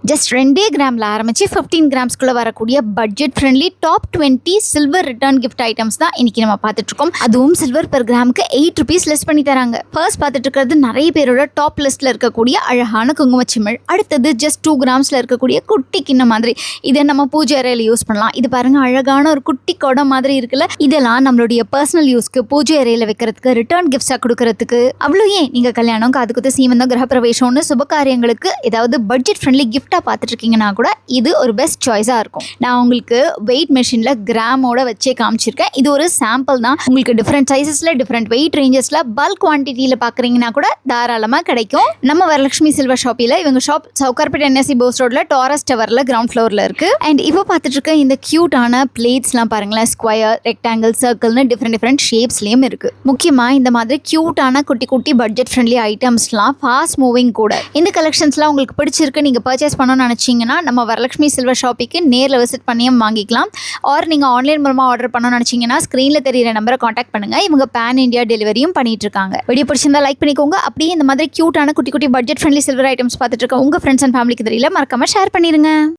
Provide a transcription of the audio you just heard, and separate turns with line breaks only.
Just 2 கிராமில் ஆரம்பித்து 15 கிராம்ஸ்குள்ளே வரக்கூடிய budget friendly top 20 silver return gift items தான் இன்றைக்கி நம்ம பார்த்துட்ருக்கோம். அதுவும் சில்வர் பெர் கிராமுக்கு 8 rupees லெஸ் பண்ணி தராங்க. ஃபர்ஸ்ட் பார்த்துட்டு இருக்கிறது நிறைய பேரோட டாப் லிஸ்ட்டில் இருக்கக்கூடிய அழகான குங்குமச்சிமிழ். அடுத்தது ஜஸ்ட் 2 கிராம்ஸில் இருக்கக்கூடிய குட்டி கிண்ண மாதிரி, இதை நம்ம பூஜை அறையில் யூஸ் பண்ணலாம். இது பாருங்கள், அழகான ஒரு குட்டி குடம் மாதிரி இருக்குல்ல. இதெல்லாம் நம்மளுடைய பர்சனல் யூஸ்க்கு, பூஜை அறையில் வைக்கிறதுக்கு, ரிட்டர்ன் கிஃப்ட்ஸாக கொடுக்கறதுக்கு, அவ்வளோ ஏன் நீங்கள் கல்யாணம், காதுகுத்து, சீமந்தம், கிரகப்பிரவேசம்னு சுபகாரியங்களுக்கு ஏதாவது பட்ஜெட் ஃப்ரெண்ட்லி கிஃப்டாக பார்த்துட்டு இருக்கீங்கன்னா கூட இது ஒரு பெஸ்ட் சாய்ஸாக இருக்கும். நான் உங்களுக்கு வெயிட் மெஷினில் கிராமோட வச்சே காமிச்சிருக்கேன். இது ஒரு சாம்பிள் தான். உங்களுக்கு டிஃப்ரெண்ட் சைஸஸில், டிஃப்ரெண்ட் வெயிட் ரேஞ்சஸில், பல்க் குவான்டிட்டியில் பார்க்குறீங்கன்னா கூட தாராளமாக கிடைக்கும். நம்ம வரலட்சுமி சில்வர் ஷாப்பில், இவங்க ஷாப் சவுகார்பேட் NSC போஸ் ரோடில் டாரஸ் டவரில் கிரவுண்ட் ஃப்ளோரில் இருக்குது. அண்ட் இப்போ பார்த்துட்டு இருக்க இந்த க்யூட்டான பிளேட்ஸ்லாம் பாருங்களேன். ஸ்கொயர், ரெக்டாங்கிள், சர்க்கிள்னு டிஃப்ரெண்ட் ஷேப்ஸ்லேயும் இருக்குது. முக்கியமாக இந்த மாதிரி க்யூட்டான குட்டி குட்டி பட்ஜெட் ஃப்ரெண்ட்லி ஐட்டம்ஸ்லாம் ஃபாஸ்ட் மூவிங் கூட. இந்த கலெக்ஷன்ஸ்லாம் உங்களுக்கு பிடிச்சிருக்கு, நீங்கள் பர்ச்சேஸ் பண்ணணும்னு நினச்சிங்கன்னா நம்ம வரலட்சுமி சில்வர் ஷாப்பிக்கு நேரில் விசிட் பண்ணியும் வாங்கிக்கலாம். ஆர் நீங்கள் ஆன்லைன் மூலமாக ஆர்டர் பண்ணணும்னு நினச்சிங்கன்னா ஸ்க்ரீனில் தெரியிற நம்பரை காண்டாக்ட் பண்ணுங்கள். இவங்க பேன் இந்தியா டெலிவரியும் பண்ணிட்டு இருக்காங்க. வீடியோ பிடிச்சிருந்தா லைக் பண்ணிக்கோங்க. அப்படியே இந்த மாதிரி க்யூட்டான குட்டி குட்டி பட்ஜெட் ஃப்ரெண்ட்லி சில்வர் ஐட்டம்ஸ் பார்த்துட்டு இருக்க உங்கள் ஃப்ரெண்ட்ஸ் அண்ட் ஃபேமிலிக்கு தெரியல, மறக்காம ஷேர் பண்ணிடுங்க.